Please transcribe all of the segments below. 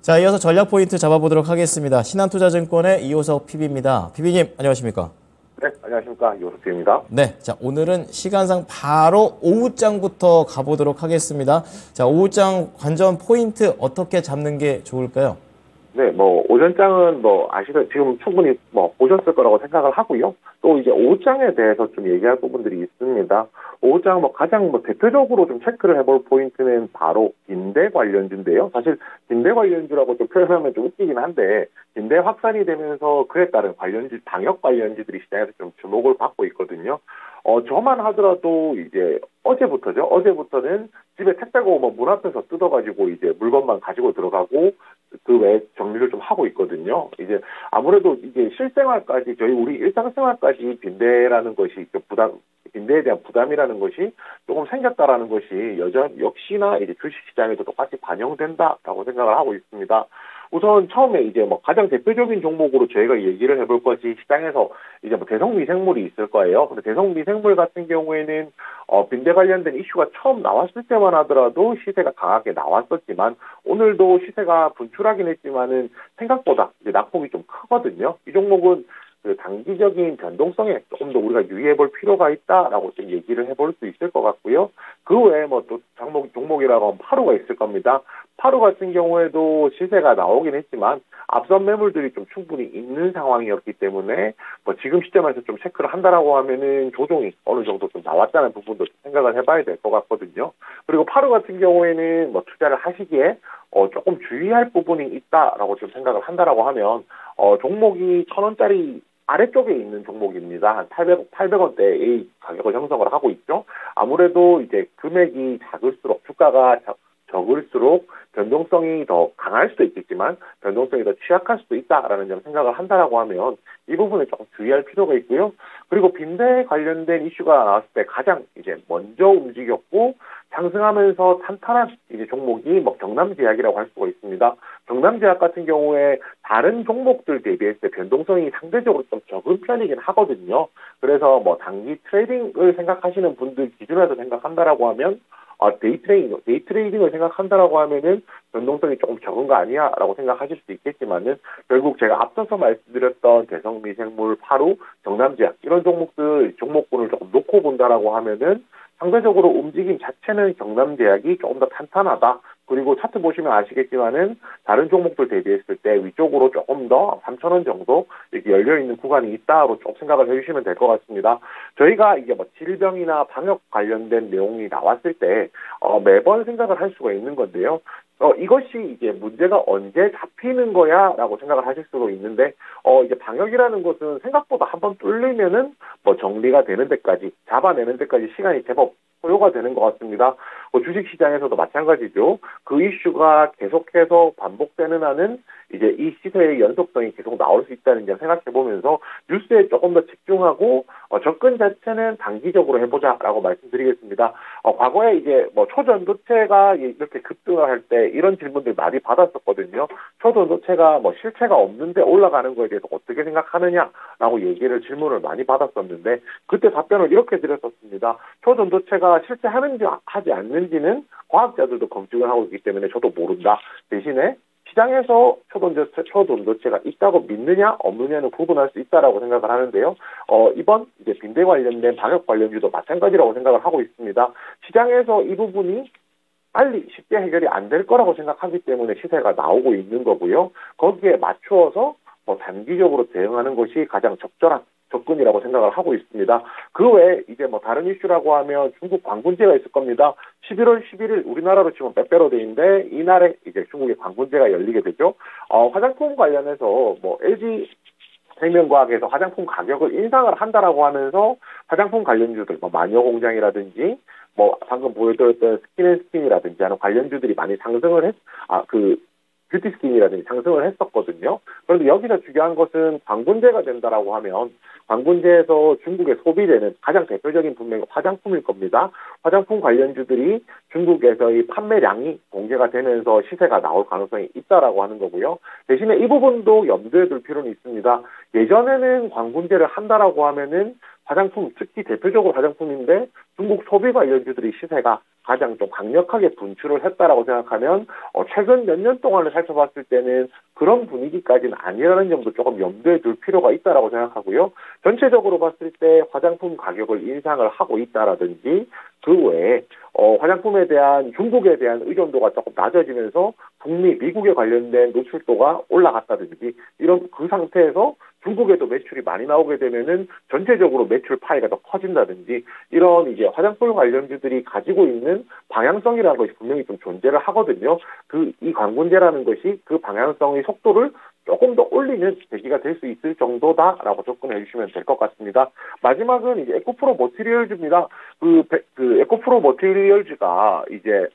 자, 이어서 전략 포인트 잡아보도록 하겠습니다. 신한투자증권의 이호석 PB입니다. PB님, 안녕하십니까? 네, 안녕하십니까. 이호석 PB입니다. 네, 자, 오늘은 시간상 바로 오후장부터 가보도록 하겠습니다. 자, 오후장 관전 포인트 어떻게 잡는 게 좋을까요? 네, 오전장은 지금 충분히 보셨을 거라고 생각을 하고요. 또 이제 오후장에 대해서 좀 얘기할 부분들이 있습니다. 오후장 가장 대표적으로 좀 체크를 해볼 포인트는 바로 빈대 관련주인데요. 사실 빈대 관련주라고 좀 표현하면 좀 웃기긴 한데, 빈대 확산이 되면서 그에 따른 관련주, 방역 관련주들이 시장에서 좀 주목을 받고 있거든요. 저만 하더라도 이제 어제부터는 집에 택배가 오면 문 앞에서 뜯어가지고 이제 물건만 가지고 들어가고 그 외에 정리를 좀 하고 있거든요. 이제 아무래도 이게 실생활까지 우리 일상생활까지 빈대라는 것이 빈대에 대한 부담이라는 것이 조금 생겼다라는 것이 역시나 이제 주식시장에도 똑같이 반영된다라고 생각을 하고 있습니다. 우선 처음에 이제 가장 대표적인 종목으로 저희가 얘기를 해볼 것이 시장에서 이제 대성미생물이 있을 거예요. 근데 대성미생물 같은 경우에는 빈대 관련된 이슈가 처음 나왔을 때만 하더라도 시세가 강하게 나왔었지만 오늘도 시세가 분출하긴 했지만은 생각보다 이제 낙폭이 좀 크거든요. 이 종목은 그 단기적인 변동성에 조금 더 우리가 유의해 볼 필요가 있다라고 좀 얘기를 해볼 수 있을 것 같고요. 그 외에 또 종목이라고 하면 파루가 있을 겁니다. 파루 같은 경우에도 시세가 나오긴 했지만 앞선 매물들이 좀 충분히 있는 상황이었기 때문에 지금 시점에서 좀 체크를 한다라고 하면은 조정이 어느 정도 좀 나왔다는 부분도 생각을 해봐야 될 것 같거든요. 그리고 파루 같은 경우에는 투자를 하시기에 조금 주의할 부분이 있다라고 좀 생각을 한다라고 하면 종목이 1,000원짜리 아래쪽에 있는 종목입니다. 한 800원대의 가격을 형성을 하고 있죠. 아무래도 이제 금액이 작을수록 주가가 적을수록 변동성이 더 강할 수도 있겠지만 변동성이 더 취약할 수도 있다라는 점 생각을 한다라고 하면 이 부분에 조금 주의할 필요가 있고요. 그리고 빈대 관련된 이슈가 나왔을 때 가장 이제 먼저 움직였고 상승하면서 탄탄한 이제 종목이 경남제약이라고 할 수가 있습니다. 경남제약 같은 경우에 다른 종목들 대비했을 때 변동성이 상대적으로 좀 적은 편이긴 하거든요. 그래서 단기 트레이딩을 생각하시는 분들 기준에서 생각한다라고 하면 데이 트레이딩을 생각한다라고 하면은 변동성이 조금 적은 거 아니야라고 생각하실 수도 있겠지만은 결국 제가 앞서서 말씀드렸던 대성미생물, 파루, 경남제약 이런 종목군을 조금 놓고 본다라고 하면은 상대적으로 움직임 자체는 경남제약이 조금 더 탄탄하다. 그리고 차트 보시면 아시겠지만은 다른 종목들 대비했을 때 위쪽으로 조금 더 3,000원 정도 이렇게 열려있는 구간이 있다로 좀 생각을 해주시면 될 것 같습니다. 저희가 이게 질병이나 방역 관련된 내용이 나왔을 때 매번 생각을 할 수가 있는 건데요. 이것이 이제 문제가 언제 잡히는 거야? 라고 생각을 하실 수도 있는데, 이제 방역이라는 것은 생각보다 한번 뚫리면은 정리가 되는 데까지, 잡아내는 데까지 시간이 제법 소요가 되는 것 같습니다. 주식시장에서도 마찬가지죠. 그 이슈가 계속해서 반복되는 한은 이제 이 시세의 연속성이 계속 나올 수 있다는 점 생각해보면서 뉴스에 조금 더 집중하고 접근 자체는 단기적으로 해보자라고 말씀드리겠습니다. 과거에 이제 초전도체가 이렇게 급등을 할 때 이런 질문들 많이 받았었거든요. 초전도체가 실체가 없는데 올라가는 거에 대해서 어떻게 생각하느냐라고 질문을 많이 받았었는데 그때 답변을 이렇게 드렸었습니다. 초전도체가 실체하는지 하지 않는지는 과학자들도 검증을 하고 있기 때문에 저도 모른다. 대신에 시장에서 초전도체가 있다고 믿느냐 없느냐는 구분할 수 있다라고 생각을 하는데요. 이번 이제 빈대 관련된 방역 관련주도 마찬가지라고 생각을 하고 있습니다. 시장에서 이 부분이 빨리 쉽게 해결이 안 될 거라고 생각하기 때문에 시세가 나오고 있는 거고요. 거기에 맞추어서 단기적으로 대응하는 것이 가장 적절한 접근이라고 생각을 하고 있습니다. 그 외에 이제 다른 이슈라고 하면 중국 광군제가 있을 겁니다. 11월 11일 우리나라로 치면 빼빼로데이인데 이날에 이제 중국의 광군제가 열리게 되죠. 화장품 관련해서 LG 생명과학에서 화장품 가격을 인상을 한다라고 하면서 화장품 관련주들 마녀공장이라든지 방금 보여드렸던 스킨앤스킨이라든지 하는 관련주들이 많이 상승을 뷰티스킨이라든지 상승을 했었거든요. 그런데 여기서 중요한 것은 광군제가 된다라고 하면 광군제에서 중국에 소비되는 가장 대표적인 분명히 화장품일 겁니다. 화장품 관련주들이 중국에서의 판매량이 공개가 되면서 시세가 나올 가능성이 있다라고 하는 거고요. 대신에 이 부분도 염두에 둘 필요는 있습니다. 예전에는 광군제를 한다라고 하면은 화장품, 특히 대표적으로 화장품인데 중국 소비 관련주들의 시세가 가장 좀 강력하게 분출을 했다라고 생각하면 최근 몇 년 동안을 살펴봤을 때는 그런 분위기까지는 아니라는 점도 조금 염두에 둘 필요가 있다라고 생각하고요. 전체적으로 봤을 때 화장품 가격을 인상을 하고 있다라든지 그 외에 화장품에 대한 중국에 대한 의존도가 조금 낮아지면서 북미, 미국에 관련된 노출도가 올라갔다든지 이런 그 상태에서 중국에도 매출이 많이 나오게 되면은 전체적으로 매출 파이가 더 커진다든지 이런 이제 화장품 관련주들이 가지고 있는 방향성이라는 것이 분명히 좀 존재를 하거든요. 이 광군제라는 것이 그 방향성의 속도를 조금 더 올리는 계기가 될 수 있을 정도다라고 접근해 주시면 될 것 같습니다. 마지막은 이제 에코프로 머티리얼즈입니다. 그 에코프로 머티리얼즈가 이제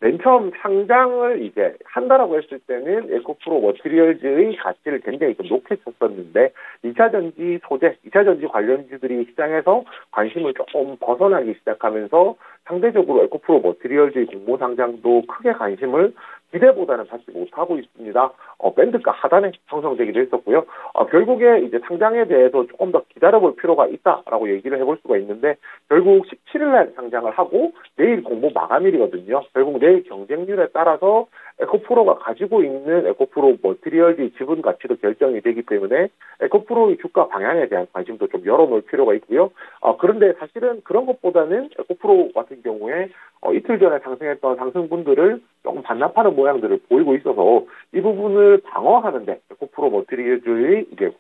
맨 처음 상장을 이제 한다라고 했을 때는 에코프로 머티리얼즈의 가치를 굉장히 좀 높게 쳤었는데 2차 전지 소재, 2차 전지 관련주들이 시장에서 관심을 조금 벗어나기 시작하면서 상대적으로 에코프로 머티리얼즈의 공모 상장도 크게 관심을 기대보다는 받지 못하고 있습니다. 밴드가 하단에 형성되기도 했었고요. 결국에 이제 상장에 대해서 조금 더 기다려볼 필요가 있다라고 얘기를 해볼 수가 있는데 결국 17일날 상장을 하고 내일 공모 마감일이거든요. 결국 내일 경쟁률에 따라서 에코프로가 가지고 있는 에코프로 머티리얼의 지분 가치도 결정이 되기 때문에 에코프로의 주가 방향에 대한 관심도 좀 열어놓을 필요가 있고요. 그런데 사실은 그런 것보다는 에코프로 같은 경우에 이틀 전에 상승했던 상승분들을 조금 반납하는 모양들을 보이고 있어서 이 부분을 방어하는데 에코프로 머티리얼의 이제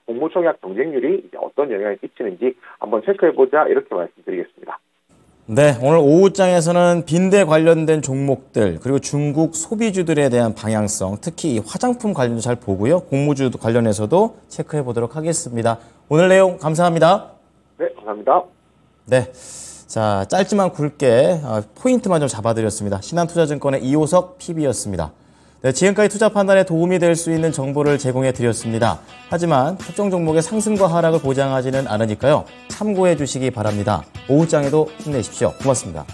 공모 청약 경쟁률이 이제 어떤 영향을 끼치는지 한번 체크해보자 이렇게 말씀드리겠습니다. 네, 오늘 오후장에서는 빈대 관련된 종목들 그리고 중국 소비주들에 대한 방향성, 특히 이 화장품 관련도 잘 보고요. 공모주 관련해서도 체크해 보도록 하겠습니다. 오늘 내용 감사합니다. 네, 감사합니다. 네, 자 짧지만 굵게 포인트만 좀 잡아드렸습니다. 신한투자증권의 이호석 PB였습니다. 네, 지금까지 투자 판단에 도움이 될 수 있는 정보를 제공해 드렸습니다. 하지만 특정 종목의 상승과 하락을 보장하지는 않으니까요. 참고해 주시기 바랍니다. 오후장에도 힘내십시오. 고맙습니다.